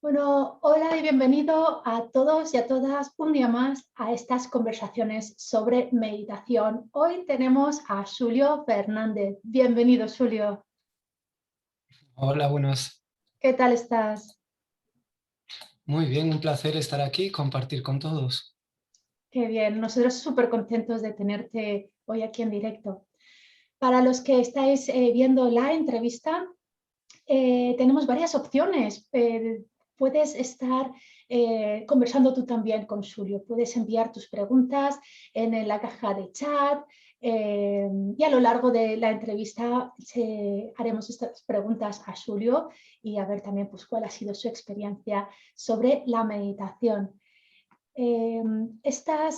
Bueno, hola y bienvenido a todos y a todas un día más a estas conversaciones sobre meditación. Hoy tenemos a Julio Fernández. Bienvenido, Julio. Hola, buenas. ¿Qué tal estás? Muy bien, un placer estar aquí y compartir con todos. Qué bien, nosotros súper contentos de tenerte hoy aquí en directo. Para los que estáis viendo la entrevista, tenemos varias opciones. Puedes estar conversando tú también con Julio. Puedes enviar tus preguntas en la caja de chat y a lo largo de la entrevista haremos estas preguntas a Julio y a ver también pues, cuál ha sido su experiencia sobre la meditación. Eh, esta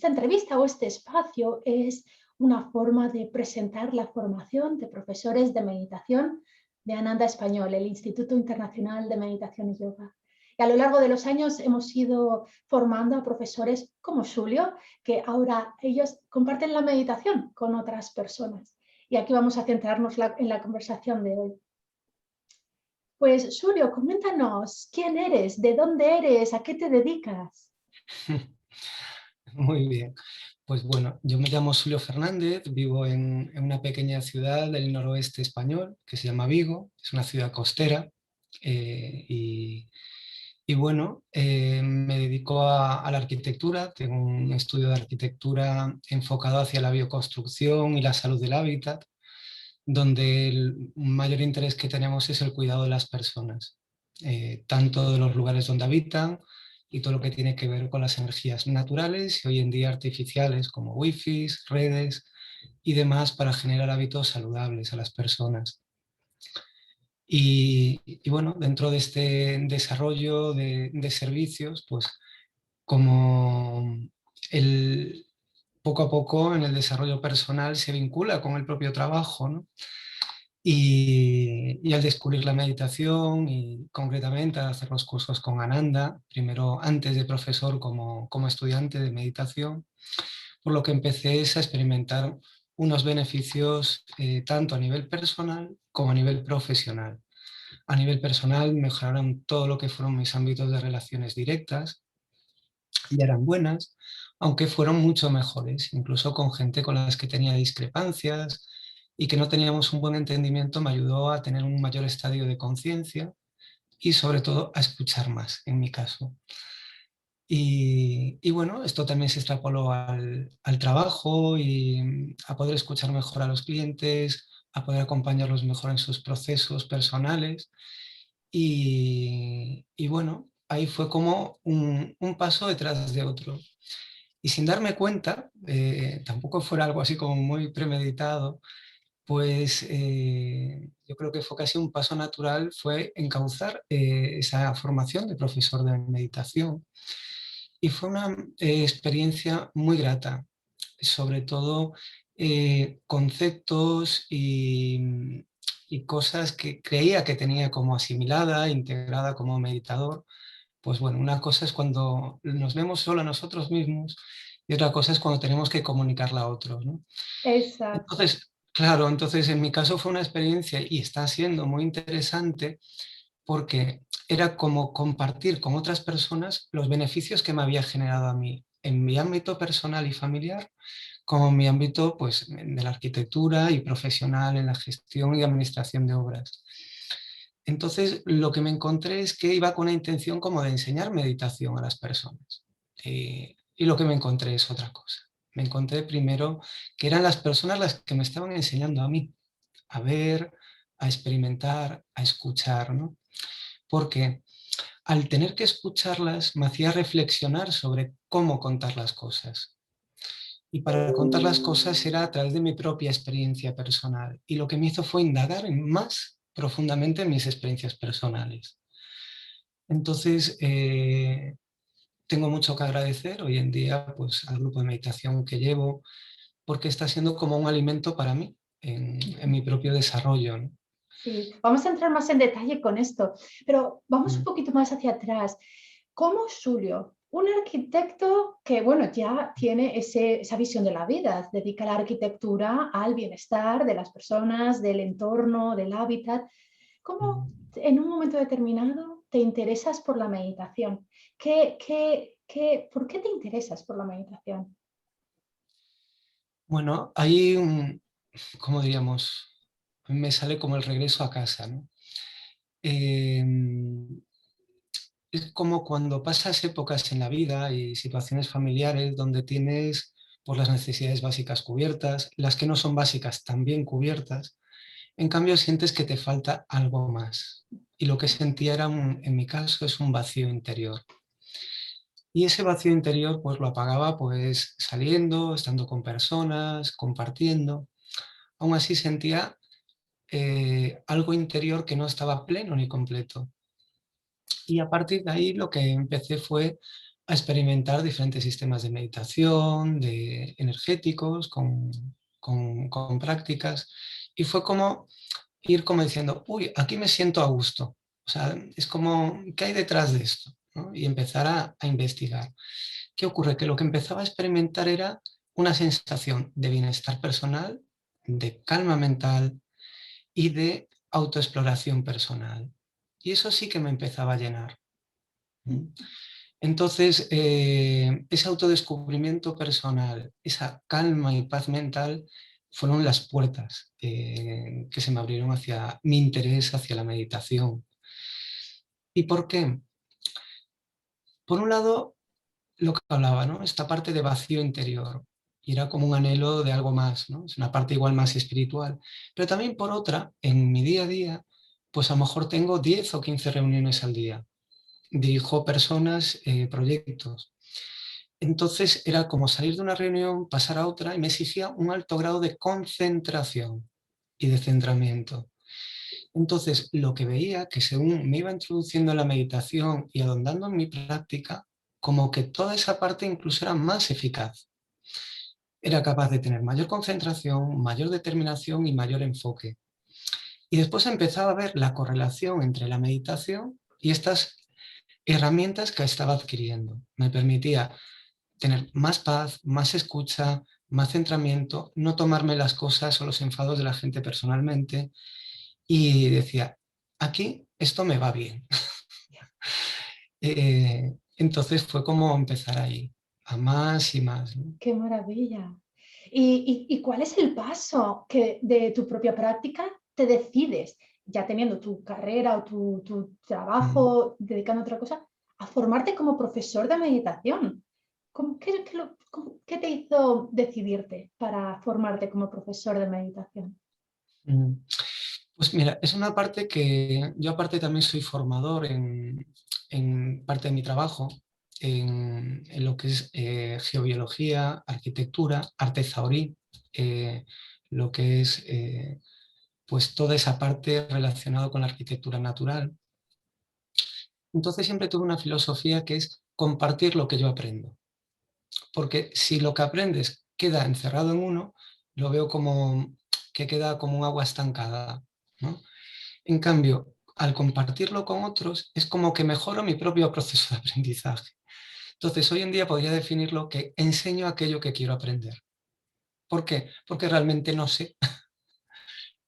entrevista o este espacio es una forma de presentar la formación de profesores de meditación de Ananda Español, el Instituto Internacional de Meditación y Yoga. Y a lo largo de los años hemos ido formando a profesores como Julio, que ahora ellos comparten la meditación con otras personas. Y aquí vamos a centrarnos en la conversación de hoy. Pues Julio, coméntanos, ¿quién eres? ¿De dónde eres? ¿A qué te dedicas? Muy bien. Pues bueno, yo me llamo Julio Fernández, vivo en una pequeña ciudad del noroeste español que se llama Vigo, es una ciudad costera eh, y, y bueno, me dedico a la arquitectura, tengo un estudio de arquitectura enfocado hacia la bioconstrucción y la salud del hábitat, donde el mayor interés que tenemos es el cuidado de las personas, tanto de los lugares donde habitan y todo lo que tiene que ver con las energías naturales y hoy en día artificiales como wifi, redes y demás para generar hábitos saludables a las personas. Y bueno, dentro de este desarrollo de servicios, pues como el, poco a poco en el desarrollo personal se vincula con el propio trabajo, ¿no? Y al descubrir la meditación y concretamente al hacer los cursos con Ananda, primero antes de profesor como estudiante de meditación, por lo que empecé es a experimentar unos beneficios tanto a nivel personal como a nivel profesional. A nivel personal mejoraron todo lo que fueron mis ámbitos de relaciones directas y eran buenas, aunque fueron mucho mejores, incluso con gente con las que tenía discrepancias y que no teníamos un buen entendimiento, me ayudó a tener un mayor estadio de conciencia y sobre todo a escuchar más, en mi caso. Y bueno, esto también se extrapoló al trabajo y a poder escuchar mejor a los clientes, a poder acompañarlos mejor en sus procesos personales. Y bueno, ahí fue como un paso detrás de otro. Y sin darme cuenta, tampoco fuera algo así como muy premeditado, pues yo creo que fue casi un paso natural, fue encauzar esa formación de profesor de meditación. Y fue una experiencia muy grata, sobre todo conceptos y cosas que creía que tenía como asimilada, integrada como meditador. Pues bueno, una cosa es cuando nos vemos solo a nosotros mismos y otra cosa es cuando tenemos que comunicarla a otros, ¿no? Exacto. Entonces, claro, entonces en mi caso fue una experiencia y está siendo muy interesante porque era como compartir con otras personas los beneficios que me había generado a mí en mi ámbito personal y familiar, como en mi ámbito pues, de la arquitectura y profesional en la gestión y administración de obras. Entonces, lo que me encontré es que iba con una intención como de enseñar meditación a las personas. Y lo que me encontré es otra cosa. Me encontré primero que eran las personas las que me estaban enseñando a mí, a ver, a experimentar, a escuchar, ¿no? Porque al tener que escucharlas me hacía reflexionar sobre cómo contar las cosas. Y para contar las cosas era a través de mi propia experiencia personal. Y lo que me hizo fue indagar más profundamente en mis experiencias personales. Entonces, tengo mucho que agradecer hoy en día pues, al grupo de meditación que llevo, porque está siendo como un alimento para mí en mi propio desarrollo, ¿no? Sí, vamos a entrar más en detalle con esto, pero vamos un Mm. poquito más hacia atrás. ¿Cómo Julio, un arquitecto que, bueno, ya tiene esa visión de la vida, dedica la arquitectura al bienestar de las personas, del entorno, del hábitat, cómo Mm. en un momento determinado te interesas por la meditación? ¿Por qué te interesas por la meditación? Bueno, hay un, ¿cómo diríamos? Me sale como el regreso a casa, ¿no? Eh, es como cuando pasas épocas en la vida y situaciones familiares donde tienes pues, las necesidades básicas cubiertas, las que no son básicas también cubiertas, en cambio sientes que te falta algo más. Y lo que sentía era, en mi caso, es un vacío interior. Y ese vacío interior pues lo apagaba pues saliendo, estando con personas, compartiendo. Aún así sentía algo interior que no estaba pleno ni completo. Y a partir de ahí lo que empecé fue a experimentar diferentes sistemas de meditación, de energéticos, con prácticas. Y fue como ir como diciendo, uy, aquí me siento a gusto. O sea, es como, ¿qué hay detrás de esto? ¿No? Y empezar a investigar. ¿Qué ocurre? Que lo que empezaba a experimentar era una sensación de bienestar personal, de calma mental y de autoexploración personal. Y eso sí que me empezaba a llenar. Entonces, ese autodescubrimiento personal, esa calma y paz mental fueron las puertas que se me abrieron hacia mi interés, hacia la meditación. ¿Y por qué? Por un lado, lo que hablaba, ¿no? Esta parte de vacío interior. Y era como un anhelo de algo más, ¿no? Es una parte igual más espiritual. Pero también por otra, en mi día a día, pues a lo mejor tengo 10 o 15 reuniones al día. Dirijo personas, proyectos. Entonces era como salir de una reunión, pasar a otra y me exigía un alto grado de concentración y de centramiento. Entonces lo que veía que según me iba introduciendo en la meditación y ahondando en mi práctica, como que toda esa parte incluso era más eficaz. Era capaz de tener mayor concentración, mayor determinación y mayor enfoque. Y después empezaba a ver la correlación entre la meditación y estas herramientas que estaba adquiriendo. Me permitía tener más paz, más escucha, más centramiento, no tomarme las cosas o los enfados de la gente personalmente y decía, aquí esto me va bien. Entonces fue como empezar ahí, a más y más, ¿no? ¡Qué maravilla! ¿Y cuál es el paso que de tu propia práctica te decides, ya teniendo tu carrera o tu Mm. trabajo, dedicando a otra cosa, a formarte como profesor de meditación? ¿Qué te hizo decidirte para formarte como profesor de meditación? Mm. Pues mira, es una parte que yo aparte también soy formador en parte de mi trabajo, en lo que es geobiología, arquitectura, arte zahorí, eh, lo que es pues toda esa parte relacionada con la arquitectura natural. Entonces siempre tuve una filosofía que es compartir lo que yo aprendo, porque si lo que aprendes queda encerrado en uno, lo veo como que queda como un agua estancada, ¿no? En cambio, al compartirlo con otros, es como que mejoro mi propio proceso de aprendizaje. Entonces, hoy en día podría definirlo que enseño aquello que quiero aprender. ¿Por qué? Porque realmente no sé.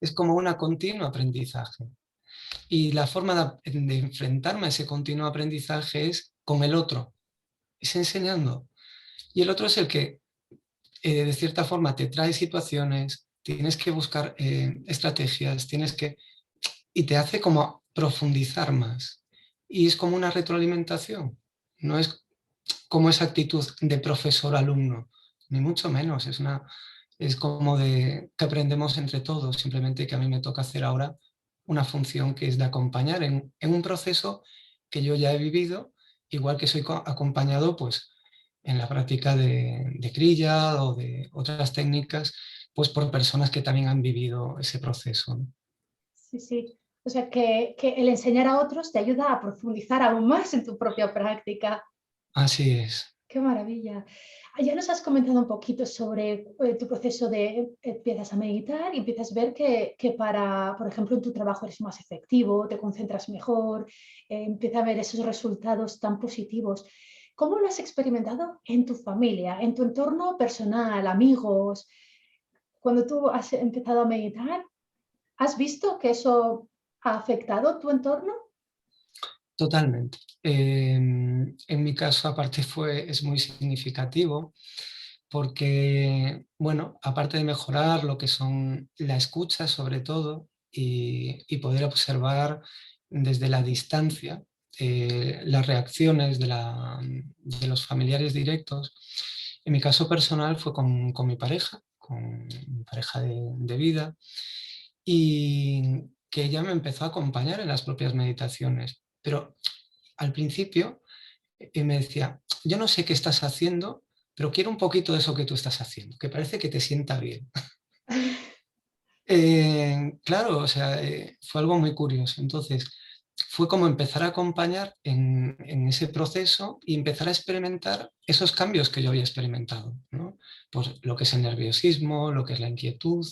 Es como una continuo aprendizaje. Y la forma de enfrentarme a ese continuo aprendizaje es con el otro, es enseñando. Y el otro es el que, de cierta forma, te trae situaciones, tienes que buscar estrategias, y te hace como profundizar más. Y es como una retroalimentación, no es como esa actitud de profesor-alumno, ni mucho menos, es como de que aprendemos entre todos, simplemente que a mí me toca hacer ahora una función que es de acompañar en un proceso que yo ya he vivido, igual que soy acompañado pues en la práctica de crilla o de otras técnicas, pues por personas que también han vivido ese proceso, ¿no? Sí, sí. O sea, que el enseñar a otros te ayuda a profundizar aún más en tu propia práctica. Así es. ¡Qué maravilla! Ya nos has comentado un poquito sobre tu proceso de empiezas a meditar y empiezas a ver que para, por ejemplo, en tu trabajo eres más efectivo, te concentras mejor, empieza a ver esos resultados tan positivos. ¿Cómo lo has experimentado en tu familia, en tu entorno personal, amigos? Cuando tú has empezado a meditar, ¿has visto que eso ha afectado tu entorno? Totalmente. En mi caso, aparte, es muy significativo porque, bueno, aparte de mejorar lo que son la escucha sobre todo y poder observar desde la distancia las reacciones de los familiares directos, en mi caso personal fue con mi pareja de vida, y que ella me empezó a acompañar en las propias meditaciones. Pero al principio me decía, yo no sé qué estás haciendo, pero quiero un poquito de eso que tú estás haciendo, que parece que te sienta bien. Claro, o sea, fue algo muy curioso. Entonces, fue como empezar a acompañar en ese proceso y empezar a experimentar esos cambios que yo había experimentado, ¿no? Pues lo que es el nerviosismo, lo que es la inquietud,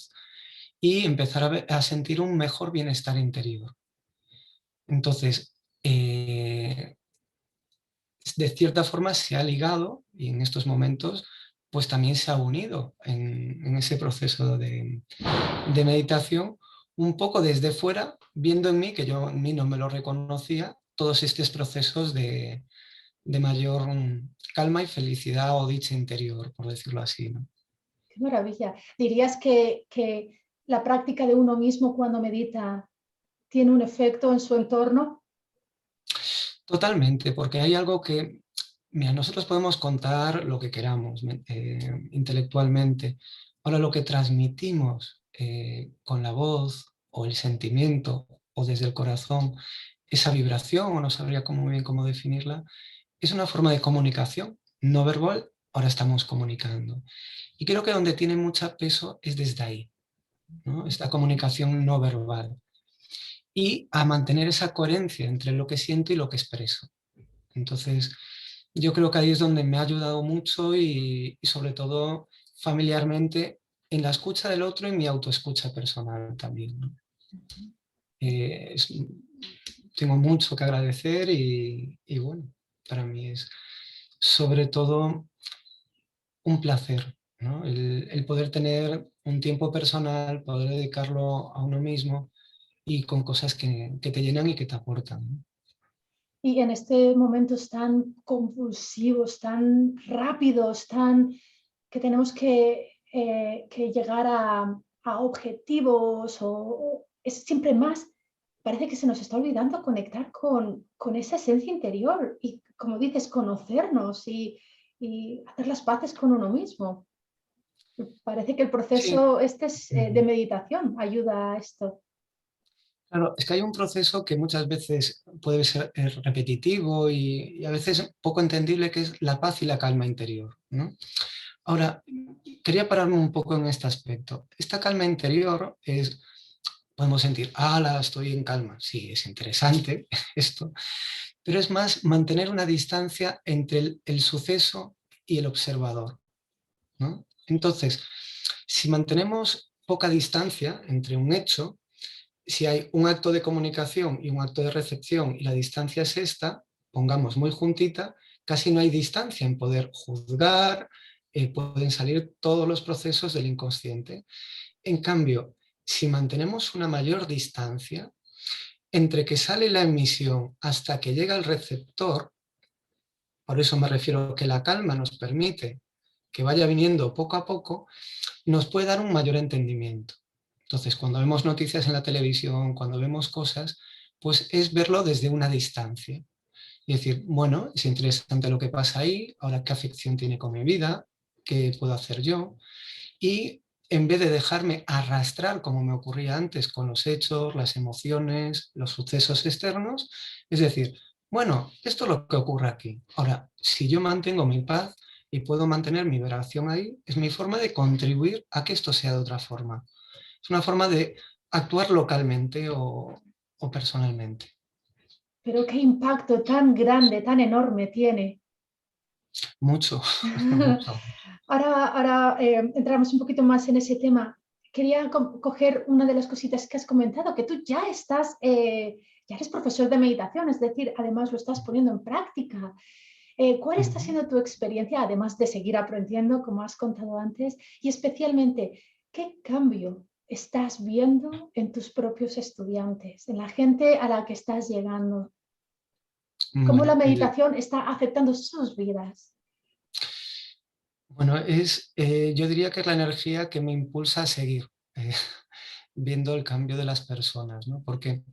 y empezar a sentir un mejor bienestar interior. Entonces, de cierta forma se ha ligado y en estos momentos pues también se ha unido en ese proceso de meditación, un poco desde fuera, viendo en mí, que yo en mí no me lo reconocía, todos estos procesos de mayor calma y felicidad o dicha interior, por decirlo así, ¿no? Qué maravilla. ¿Dirías que la práctica de uno mismo cuando medita tiene un efecto en su entorno? Totalmente, porque hay algo que, mira, nosotros podemos contar lo que queramos intelectualmente. Ahora, lo que transmitimos con la voz o el sentimiento o desde el corazón, esa vibración, o no sabría muy bien cómo definirla, es una forma de comunicación no verbal. Ahora estamos comunicando. Y creo que donde tiene mucho peso es desde ahí, ¿no? Esta comunicación no verbal. Y a mantener esa coherencia entre lo que siento y lo que expreso. Entonces, yo creo que ahí es donde me ha ayudado mucho y sobre todo familiarmente en la escucha del otro y mi autoescucha personal también, ¿no? Eh, es- Tengo mucho que agradecer y bueno, para mí es sobre todo un placer, ¿no? El poder tener un tiempo personal, poder dedicarlo a uno mismo y con cosas que te llenan y que te aportan, ¿no? Y en este momentos tan convulsivos, tan rápidos, que tenemos que llegar a objetivos o es siempre más, parece que se nos está olvidando conectar con esa esencia interior y, como dices, conocernos y hacer las paces con uno mismo. Parece que el Sí. proceso este es, de Ujú. meditación ayuda a esto. Claro, es que hay un proceso que muchas veces puede ser repetitivo y a veces poco entendible, que es la paz y la calma interior, ¿no? Ahora, quería pararme un poco en este aspecto. Esta calma interior es, podemos sentir, ala, estoy en calma. Sí, es interesante esto, pero es más mantener una distancia entre el suceso y el observador, ¿no? Entonces, si mantenemos poca distancia entre un hecho, si hay un acto de comunicación y un acto de recepción y la distancia es esta, pongamos muy juntita, casi no hay distancia en poder juzgar, pueden salir todos los procesos del inconsciente. En cambio, si mantenemos una mayor distancia entre que sale la emisión hasta que llega el receptor, por eso me refiero a que la calma nos permite que vaya viniendo poco a poco, nos puede dar un mayor entendimiento. Entonces, cuando vemos noticias en la televisión, cuando vemos cosas, pues es verlo desde una distancia y decir, bueno, es interesante lo que pasa ahí, ahora qué afección tiene con mi vida, qué puedo hacer yo, y en vez de dejarme arrastrar como me ocurría antes con los hechos, las emociones, los sucesos externos, es decir, bueno, esto es lo que ocurre aquí. Ahora, si yo mantengo mi paz y puedo mantener mi vibración ahí, es mi forma de contribuir a que esto sea de otra forma. Es una forma de actuar localmente o personalmente. Pero qué impacto tan grande, tan enorme tiene. Mucho, mucho. Ahora entramos un poquito más en ese tema. Quería coger una de las cositas que has comentado, que tú ya estás, ya eres profesor de meditación, es decir, además lo estás poniendo en práctica. ¿Cuál está Ujú. siendo tu experiencia, además de seguir aprendiendo, como has contado antes? Y especialmente, ¿qué cambio estás viendo en tus propios estudiantes, en la gente a la que estás llegando? cómo la Bueno, meditación está afectando sus vidas. bueno, yo diría que es la energía que me impulsa a seguir viendo el cambio de las personas, ¿no? Porque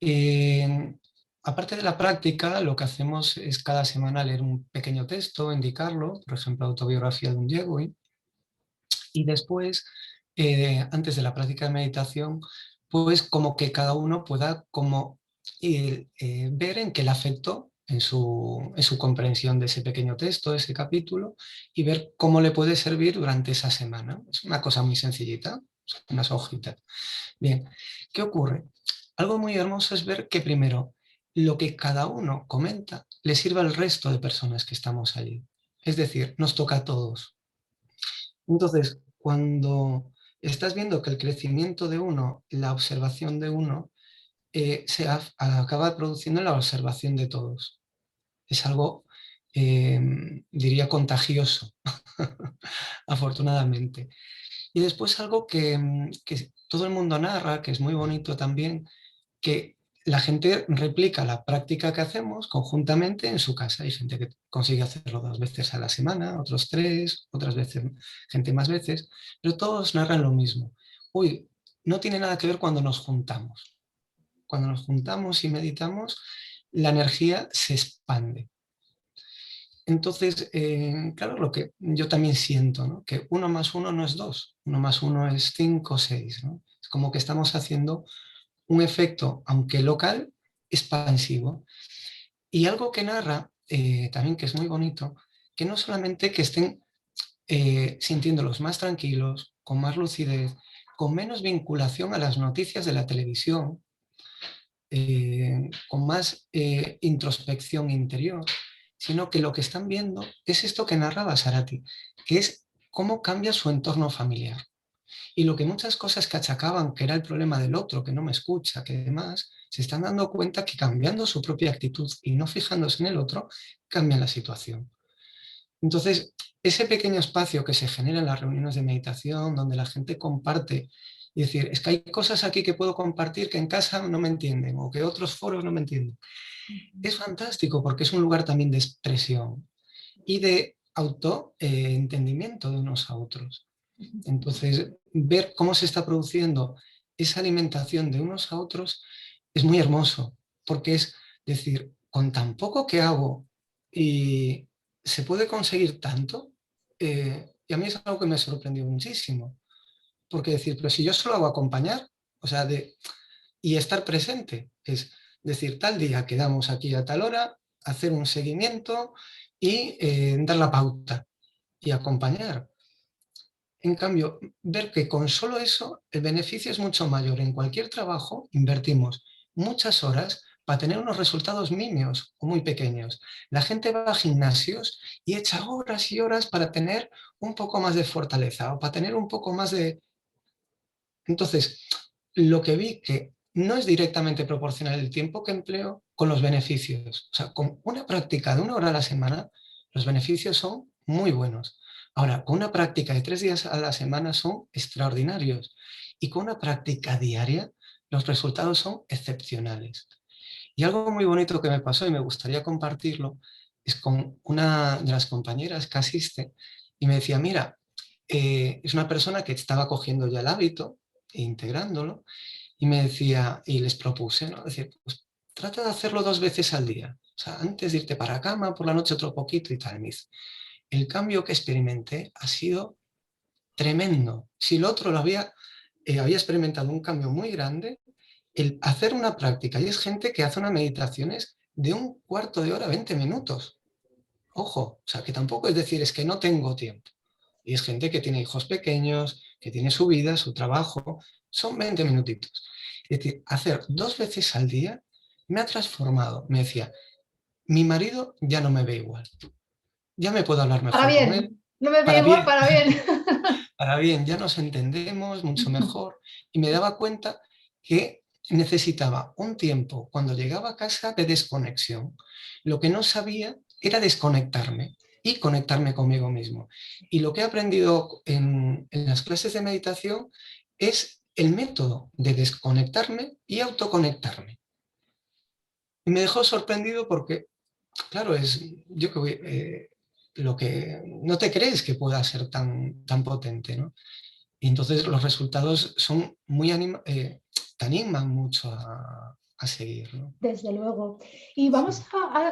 eh, aparte de la práctica, lo que hacemos es cada semana leer un pequeño texto, indicarlo, por ejemplo, autobiografía de un yogui, y después, antes de la práctica de meditación, pues como que cada uno pueda como ver en qué le afectó en su comprensión de ese pequeño texto, de ese capítulo, y ver cómo le puede servir durante esa semana. Es una cosa muy sencillita, unas hojitas. Bien, ¿qué ocurre? Algo muy hermoso es ver que primero lo que cada uno comenta le sirve al resto de personas que estamos allí. Es decir, nos toca a todos. Entonces, cuando estás viendo que el crecimiento de uno, la observación de uno, acaba produciendo la observación de todos. Es algo, eh, diría, contagioso, afortunadamente. Y después algo que todo el mundo narra, que es muy bonito también, que la gente replica la práctica que hacemos conjuntamente en su casa. Hay gente que consigue hacerlo 2 veces a la semana, otros 3, otras veces, gente más veces, pero todos narran lo mismo. Uy, no tiene nada que ver cuando nos juntamos. Cuando nos juntamos y meditamos, la energía se expande. Entonces, claro, lo que yo también siento, ¿no? Que 1 más 1 no es 2, 1 más 1 es 5 o 6, ¿no? Es como que estamos haciendo un efecto, aunque local, expansivo. Y algo que narra, también que es muy bonito, que no solamente que estén sintiéndolos más tranquilos, con más lucidez, con menos vinculación a las noticias de la televisión, con más introspección interior, sino que lo que están viendo es esto que narraba Sarati, que es cómo cambia su entorno familiar. Y lo que muchas cosas que achacaban que era el problema del otro, que no me escucha, que demás, se están dando cuenta que cambiando su propia actitud y no fijándose en el otro, cambian la situación. Entonces, ese pequeño espacio que se genera en las reuniones de meditación, donde la gente comparte y decir, es que hay cosas aquí que puedo compartir que en casa no me entienden o que otros foros no me entienden. Es fantástico porque es un lugar también de expresión y de autoentendimiento de unos a otros. Entonces, ver cómo se está produciendo esa alimentación de unos a otros es muy hermoso, porque es decir, con tan poco que hago y se puede conseguir tanto, y a mí es algo que me sorprendió muchísimo, porque decir, pero si yo solo hago acompañar, o sea, y estar presente, es decir, tal día quedamos aquí a tal hora, hacer un seguimiento y dar la pauta y acompañar. En cambio, ver que con solo eso el beneficio es mucho mayor. En cualquier trabajo invertimos muchas horas para tener unos resultados nimios o muy pequeños. La gente va a gimnasios y echa horas y horas para tener un poco más de fortaleza o para tener un poco más de... Entonces, lo que vi que no es directamente proporcional el tiempo que empleo con los beneficios. O sea, con una práctica de 1 hora a la semana, los beneficios son muy buenos. Ahora, con una práctica de 3 días a la semana son extraordinarios. Y con una práctica diaria, los resultados son excepcionales. Y algo muy bonito que me pasó y me gustaría compartirlo es con una de las compañeras que asiste y me decía, mira, es una persona que estaba cogiendo ya el hábito e integrándolo y me decía, y les propuse, ¿no? Decir, pues trata de hacerlo 2 veces al día. O sea, antes de irte para cama, por la noche otro poquito y tal. Me dice, el cambio que experimenté ha sido tremendo. Si el otro había experimentado un cambio muy grande, el hacer una práctica, y es gente que hace unas meditaciones de 1/4 de hora, 20 minutos. Ojo, o sea, que tampoco es decir, es que no tengo tiempo. Y es gente que tiene hijos pequeños, que tiene su vida, su trabajo, son 20 minutitos. Es decir, hacer 2 veces al día me ha transformado. Me decía, mi marido ya no me ve igual, ya me puedo hablar Para mejor con él, bien, no me veo para igual, bien, para bien. para bien, ya nos entendemos mucho mejor. Y me daba cuenta que necesitaba un tiempo cuando llegaba a casa de desconexión. Lo que no sabía era desconectarme y conectarme conmigo mismo. Y lo que he aprendido en las clases de meditación es el método de desconectarme y autoconectarme. Y me dejó sorprendido porque, claro, yo que lo que no te crees que pueda ser tan potente, ¿no? Y entonces los resultados son te animan mucho a seguir, ¿no? Desde luego. Y vamos Sí.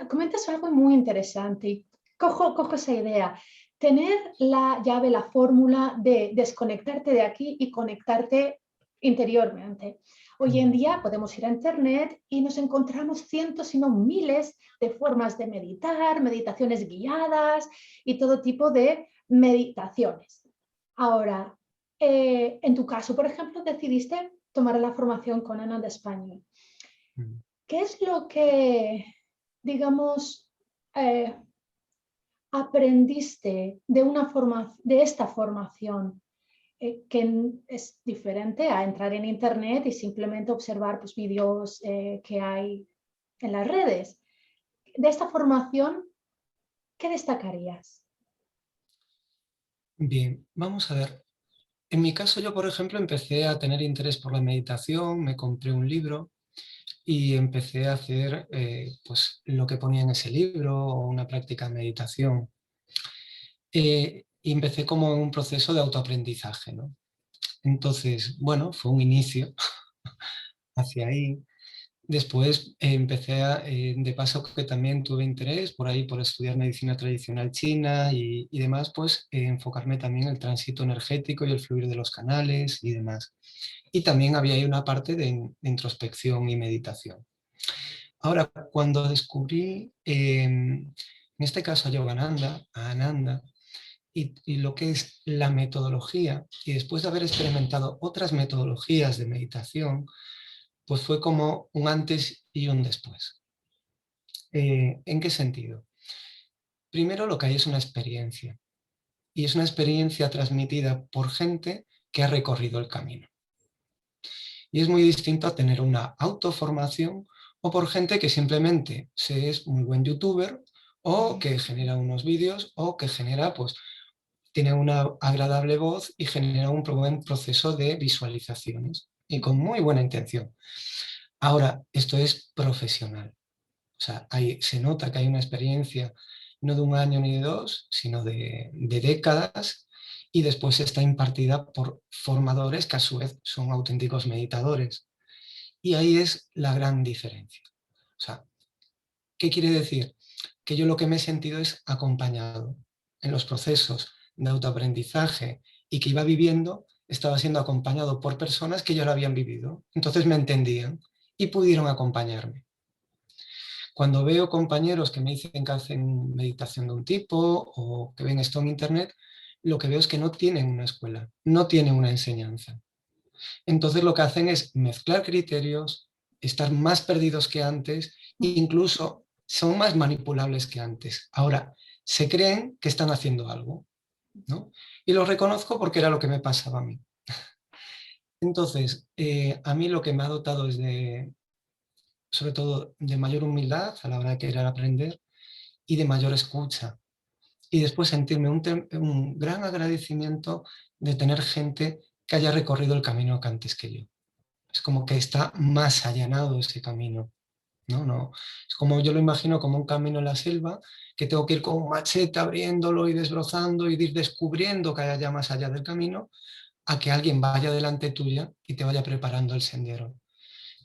comentas algo muy interesante. Y cojo esa idea. Tener la llave, la fórmula de desconectarte de aquí y conectarte interiormente. Hoy en Mm. día podemos ir a internet y nos encontramos cientos, si no miles, de formas de meditar, meditaciones guiadas y todo tipo de meditaciones. Ahora, en tu caso, por ejemplo, decidiste tomar la formación con Ana de España. Mm. ¿Qué es lo que, digamos, eh, aprendiste de esta formación que es diferente a entrar en internet y simplemente observar pues, vídeos que hay en las redes? De esta formación, ¿qué destacarías? Bien, vamos a ver. En mi caso, yo, por ejemplo, empecé a tener interés por la meditación, me compré un libro y empecé a hacer pues, lo que ponía en ese libro o una práctica de meditación. Y empecé como un proceso de autoaprendizaje, ¿no? Entonces, bueno, fue un inicio hacia ahí. Después de paso que también tuve interés por ahí, por estudiar medicina tradicional china y demás, pues enfocarme también en el tránsito energético y el fluir de los canales y demás. Y también había ahí una parte de introspección y meditación. Ahora, cuando descubrí, en este caso a Yogananda, a Ananda, y lo que es la metodología, y después de haber experimentado otras metodologías de meditación, pues fue como un antes y un después. ¿En qué sentido? Primero, lo que hay es una experiencia, y es una experiencia transmitida por gente que ha recorrido el camino. Y es muy distinto a tener una autoformación o por gente que simplemente se es muy buen youtuber o que genera unos vídeos o que genera, pues, tiene una agradable voz y genera un buen proceso de visualizaciones y con muy buena intención. Ahora, esto es profesional. O sea, se nota que hay una experiencia no de un año ni de dos, sino de décadas, y después está impartida por formadores que a su vez son auténticos meditadores. Y ahí es la gran diferencia. O sea, ¿qué quiere decir? Que yo lo que me he sentido es acompañado en los procesos de autoaprendizaje y que iba viviendo, estaba siendo acompañado por personas que ya lo habían vivido. Entonces me entendían y pudieron acompañarme. Cuando veo compañeros que me dicen que hacen meditación de un tipo o que ven esto en internet, lo que veo es que no tienen una escuela, no tienen una enseñanza. Entonces lo que hacen es mezclar criterios, estar más perdidos que antes e incluso son más manipulables que antes. Ahora, se creen que están haciendo algo, ¿no? Y lo reconozco porque era lo que me pasaba a mí. Entonces, a mí lo que me ha dotado es sobre todo, de mayor humildad a la hora de querer aprender y de mayor escucha. Y después sentirme un gran agradecimiento de tener gente que haya recorrido el camino que antes que yo. Es como que está más allanado ese camino, ¿no? No, es como yo lo imagino como un camino en la selva, que tengo que ir con un machete abriéndolo y desbrozando y ir descubriendo que hay allá más allá del camino, a que alguien vaya delante tuya y te vaya preparando el sendero.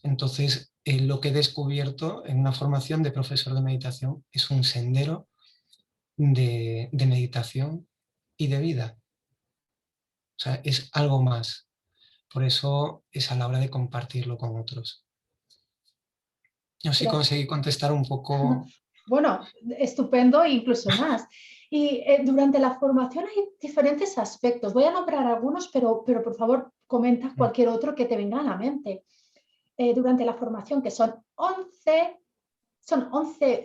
Entonces, lo que he descubierto en una formación de profesor de meditación es un sendero de meditación y de vida. O sea, es algo más. Por eso es a la hora de compartirlo con otros. Yo sí Gracias. conseguí contestar un poco. Bueno, estupendo e incluso más. Y durante la formación hay diferentes aspectos. Voy a nombrar algunos, pero por favor comenta cualquier otro que te venga a la mente. Durante la formación, que son 11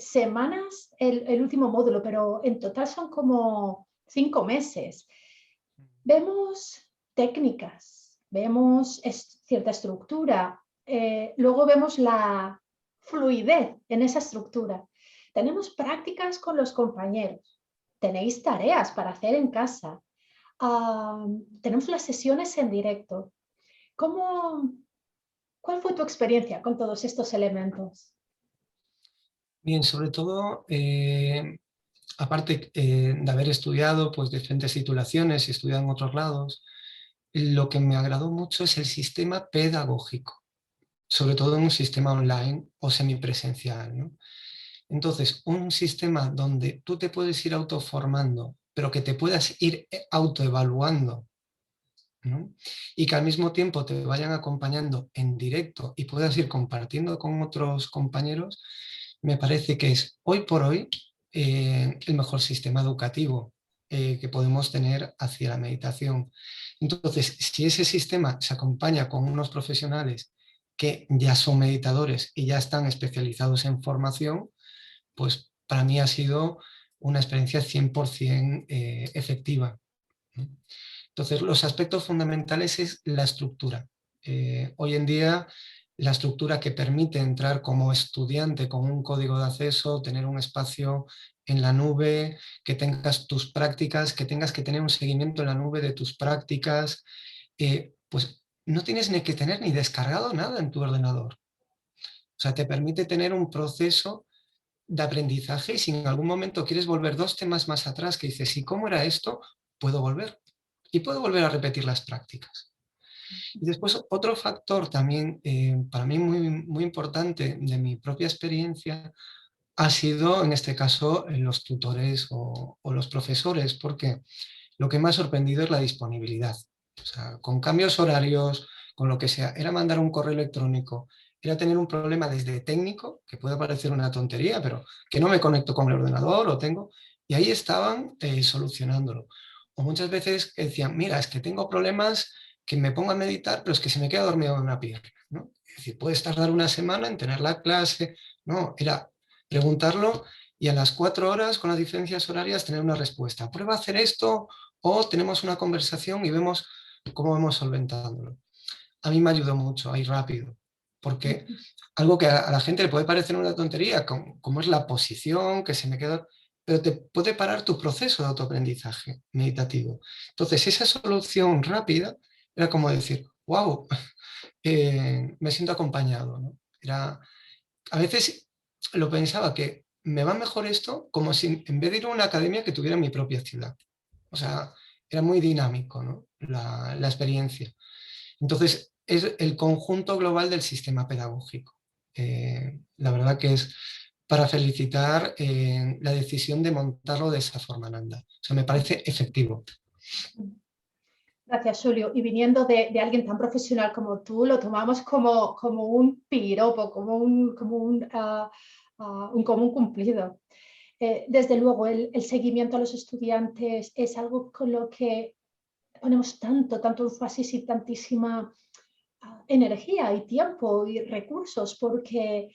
semanas el último módulo, pero en total son como 5 meses. Vemos técnicas, vemos cierta estructura, luego vemos la fluidez en esa estructura. Tenemos prácticas con los compañeros, tenéis tareas para hacer en casa, tenemos las sesiones en directo. ¿Cuál fue tu experiencia con todos estos elementos? Bien, sobre todo, aparte de haber estudiado pues, diferentes titulaciones y estudiado en otros lados, lo que me agradó mucho es el sistema pedagógico, sobre todo en un sistema online o semipresencial, ¿no? Entonces, un sistema donde tú te puedes ir autoformando, pero que te puedas ir autoevaluando, ¿no? Y que al mismo tiempo te vayan acompañando en directo y puedas ir compartiendo con otros compañeros, me parece que es hoy por hoy el mejor sistema educativo que podemos tener hacia la meditación. Entonces, si ese sistema se acompaña con unos profesionales que ya son meditadores y ya están especializados en formación, pues para mí ha sido una experiencia 100% efectiva, ¿no? Entonces, los aspectos fundamentales es la estructura. Hoy en día, la estructura que permite entrar como estudiante con un código de acceso, tener un espacio en la nube, que tengas tus prácticas, que tengas que tener un seguimiento en la nube de tus prácticas, pues no tienes ni que tener ni descargado nada en tu ordenador. O sea, te permite tener un proceso de aprendizaje y si en algún momento quieres volver 2 temas más atrás que dices, ¿y cómo era esto? Puedo volver y puedo volver a repetir las prácticas. Y después otro factor también para mí muy importante de mi propia experiencia ha sido en este caso los tutores o los profesores, porque lo que me ha sorprendido es la disponibilidad. O sea, con cambios horarios, con lo que sea, era mandar un correo electrónico, era tener un problema desde técnico, que puede parecer una tontería, pero que no me conecto con el ordenador o tengo, y ahí estaban solucionándolo. O muchas veces decían, mira, es que tengo problemas que me pongo a meditar, pero es que se me queda dormido en una pierna, ¿no? Es decir, puedes tardar una semana en tener la clase, no, era preguntarlo y a las 4 horas, con las diferencias horarias, tener una respuesta. Prueba a hacer esto o tenemos una conversación y vemos cómo vamos solventándolo. A mí me ayudó mucho, ahí rápido, porque algo que a la gente le puede parecer una tontería, como es la posición, que se me queda, pero te puede parar tu proceso de autoaprendizaje meditativo. Entonces, esa solución rápida era como decir, wow, me siento acompañado, ¿no? Era, a veces lo pensaba que me va mejor esto como si en vez de ir a una academia que tuviera en mi propia ciudad. O sea, era muy dinámico, ¿no? La experiencia. Entonces, es el conjunto global del sistema pedagógico. La verdad que es para felicitar la decisión de montarlo de esa forma, Nanda. O sea, me parece efectivo. Gracias, Julio. Y viniendo de alguien tan profesional como tú, lo tomamos como un piropo, un común cumplido. Desde luego, el seguimiento a los estudiantes es algo con lo que ponemos tanto énfasis y tantísima energía y tiempo y recursos, porque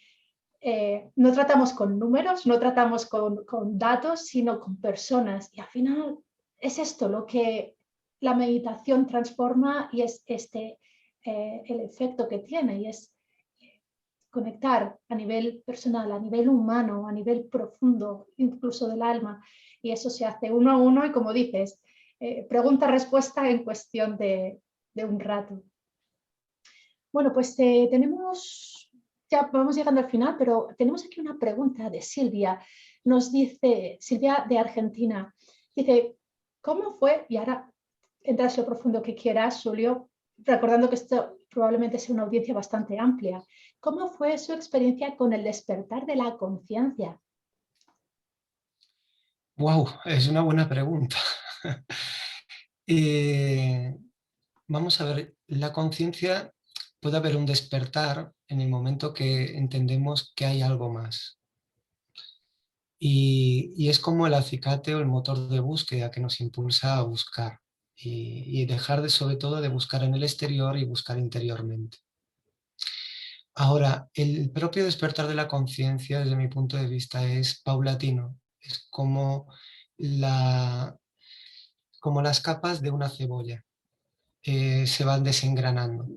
no tratamos con números, no tratamos con datos, sino con personas. Y al final es esto lo que la meditación transforma y es el efecto que tiene y es conectar a nivel personal, a nivel humano, a nivel profundo, incluso del alma. Y eso se hace uno a uno y como dices, pregunta-respuesta en cuestión de un rato. Bueno, pues ya vamos llegando al final, pero tenemos aquí una pregunta de Silvia. Nos dice, Silvia de Argentina, dice, ¿cómo fue? Y ahora entras lo profundo que quieras, Julio, recordando que esto probablemente sea una audiencia bastante amplia. ¿Cómo fue su experiencia con el despertar de la conciencia? Wow, es una buena pregunta. Eh, Vamos a ver, la conciencia puede haber un despertar en el momento que entendemos que hay algo más. Y es como el acicate o el motor de búsqueda que nos impulsa a buscar y dejar de, sobre todo, de buscar en el exterior y buscar interiormente. Ahora, el propio despertar de la conciencia, desde mi punto de vista, es paulatino. Es como las capas de una cebolla. Se van desengranando.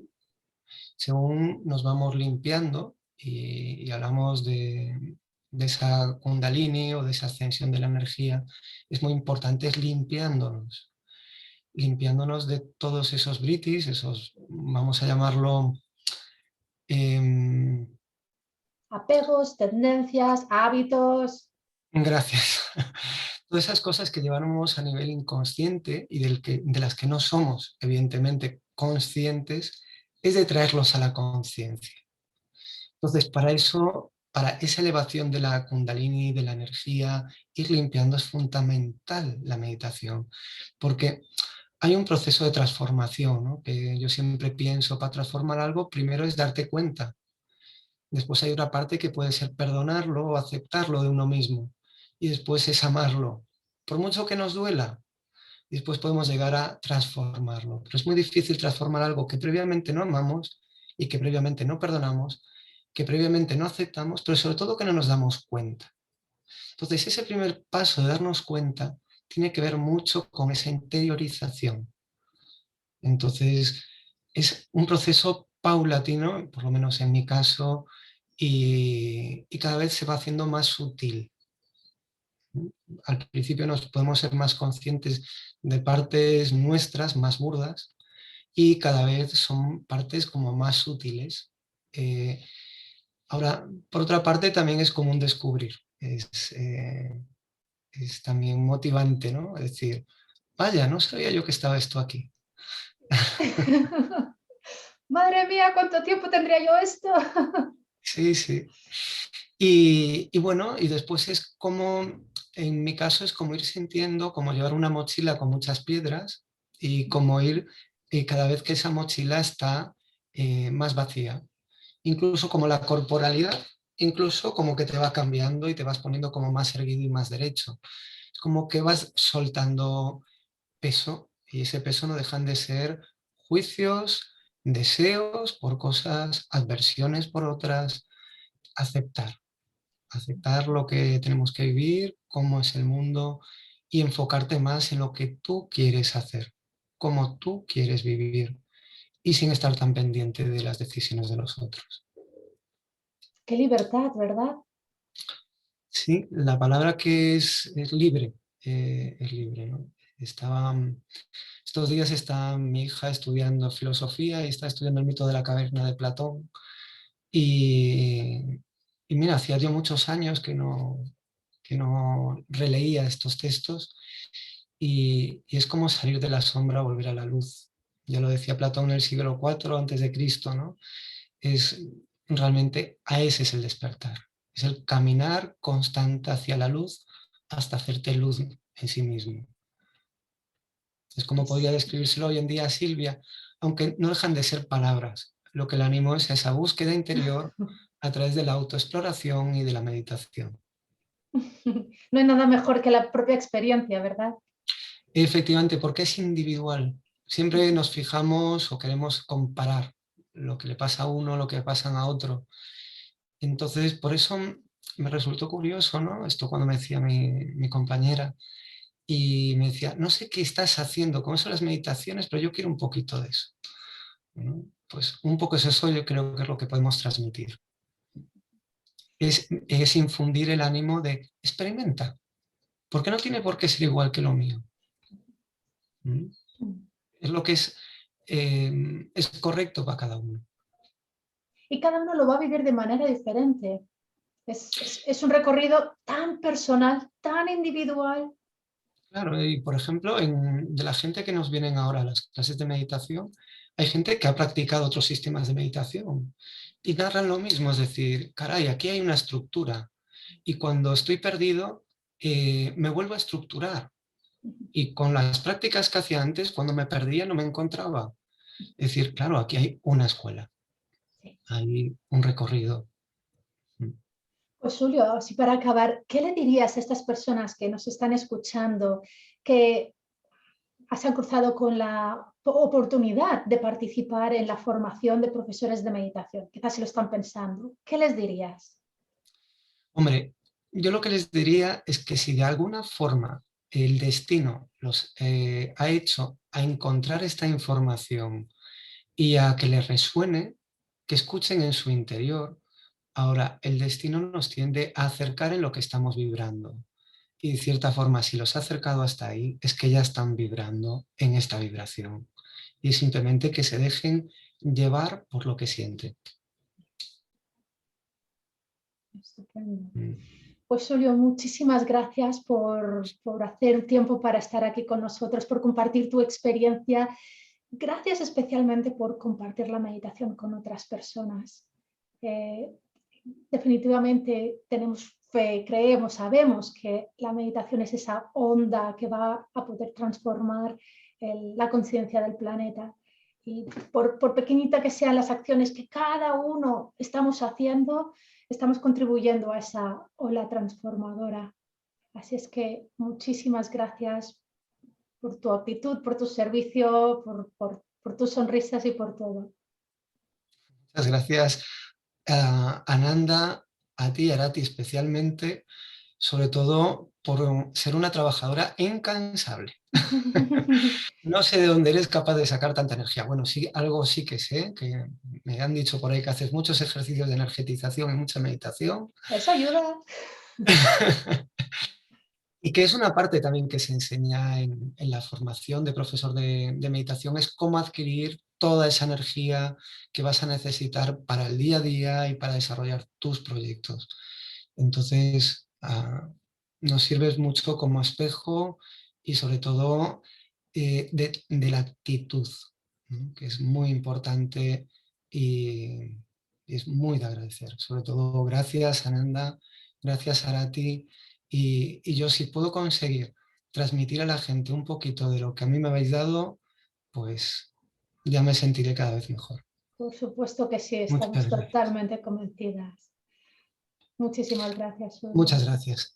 Según nos vamos limpiando y hablamos de esa kundalini o de esa ascensión de la energía, es muy importante es limpiándonos de todos esos britis, esos, vamos a llamarlo, em, apegos, tendencias, hábitos. Gracias. Todas esas cosas que llevamos a nivel inconsciente y de las que no somos, evidentemente, conscientes, es de traerlos a la conciencia. Entonces, para eso, para esa elevación de la kundalini, de la energía, ir limpiando es fundamental la meditación, porque hay un proceso de transformación, ¿no? Que yo siempre pienso, para transformar algo, primero es darte cuenta. Después hay otra parte que puede ser perdonarlo o aceptarlo de uno mismo. Y después es amarlo. Por mucho que nos duela, después podemos llegar a transformarlo. Pero es muy difícil transformar algo que previamente no amamos y que previamente no perdonamos, que previamente no aceptamos, pero sobre todo que no nos damos cuenta. Entonces, ese primer paso de darnos cuenta tiene que ver mucho con esa interiorización. Entonces, es un proceso paulatino, por lo menos en mi caso, y cada vez se va haciendo más sutil. Al principio nos podemos ser más conscientes de partes nuestras más burdas y cada vez son partes como más sutiles. Eh, Ahora, por otra parte, también es como un descubrir. Es también motivante, ¿no? Es decir, vaya, no sabía yo que estaba esto aquí. Madre mía, ¿cuánto tiempo tendría yo esto? Sí, sí. Y bueno, y después es como, en mi caso, es como ir sintiendo, como llevar una mochila con muchas piedras y como ir cada vez que esa mochila está más vacía. Incluso como la corporalidad, incluso como que te va cambiando y te vas poniendo como más erguido y más derecho. Es como que vas soltando peso y ese peso no dejan de ser juicios, deseos por cosas, adversiones por otras, aceptar aceptar lo que tenemos que vivir, cómo es el mundo y enfocarte más en lo que tú quieres hacer, cómo tú quieres vivir y sin estar tan pendiente de las decisiones de los otros. Qué libertad, ¿verdad? Sí, la palabra que es libre, es libre, ¿no? Estaba, estos días está mi hija estudiando filosofía y está estudiando el mito de la caverna de Platón y, y mira, hacía yo muchos años que no releía estos textos y es como salir de la sombra a volver a la luz. Ya lo decía Platón en el siglo IV antes de Cristo, ¿no? Es realmente a ese es el despertar, es el caminar constante hacia la luz hasta hacerte luz en sí mismo. Es como podría Es- describírselo hoy en día a Silvia, aunque no dejan de ser palabras. Lo que le animo es a esa búsqueda interior a través de la autoexploración y de la meditación. No hay nada mejor que la propia experiencia, ¿verdad? Efectivamente, porque es individual. Siempre nos fijamos o queremos comparar lo que le pasa a uno, lo que le pasan a otro. Entonces, por eso me resultó curioso, ¿no? Esto cuando me decía mi compañera y me decía, no sé qué estás haciendo con eso de las meditaciones, pero yo quiero un poquito de eso, ¿no? Pues un poco es eso, yo creo que es lo que podemos transmitir. Es infundir el ánimo de experimenta, porque no tiene por qué ser igual que lo mío. ¿Mm? Es lo que es correcto para cada uno. Y cada uno lo va a vivir de manera diferente. Es un recorrido tan personal, tan individual. Claro, y por ejemplo, de la gente que nos vienen ahora a las clases de meditación, hay gente que ha practicado otros sistemas de meditación y narran lo mismo, es decir, caray, aquí hay una estructura y cuando estoy perdido, me vuelvo a estructurar. Y con las prácticas que hacía antes, cuando me perdía, no me encontraba. Es decir, claro, aquí hay una escuela, Sí. hay un recorrido. Pues Julio, así para acabar, ¿qué le dirías a estas personas que nos están escuchando, que se han cruzado con la oportunidad de participar en la formación de profesores de meditación? Quizás se lo están pensando. ¿Qué les dirías? Hombre, yo lo que les diría es que si de alguna forma el destino los ha hecho a encontrar esta información y a que les resuene, que escuchen en su interior. Ahora, el destino nos tiende a acercar en lo que estamos vibrando. Y de cierta forma, si los ha acercado hasta ahí, es que ya están vibrando en esta vibración. Y simplemente que se dejen llevar por lo que sienten. Estupendo. Mm. Pues Julio, muchísimas gracias por hacer tiempo para estar aquí con nosotros, por compartir tu experiencia. Gracias especialmente por compartir la meditación con otras personas. Definitivamente tenemos fe, creemos, sabemos que la meditación es esa onda que va a poder transformar la conciencia del planeta. Y por pequeñita que sean las acciones que cada uno estamos haciendo, estamos contribuyendo a esa ola transformadora. Así es que muchísimas gracias por tu actitud, por tu servicio, por tus sonrisas y por todo. Muchas gracias, Ananda, a ti y a Arati especialmente, sobre todo por ser una trabajadora incansable. No sé de dónde eres capaz de sacar tanta energía. Bueno, sí, algo sí que sé, que me han dicho por ahí que haces muchos ejercicios de energetización y mucha meditación. Eso ayuda. Y que es una parte también que se enseña en la formación de profesor de meditación, es cómo adquirir toda esa energía que vas a necesitar para el día a día y para desarrollar tus proyectos. Entonces, nos sirves mucho como espejo y sobre todo de la actitud, ¿no? Que es muy importante y es muy de agradecer. Sobre todo, gracias, Ananda, gracias, Arati. Y yo si puedo conseguir transmitir a la gente un poquito de lo que a mí me habéis dado, pues ya me sentiré cada vez mejor. Por supuesto que sí, estamos Muchas gracias. totalmente convencidas. Muchísimas gracias, Julio. Muchas gracias.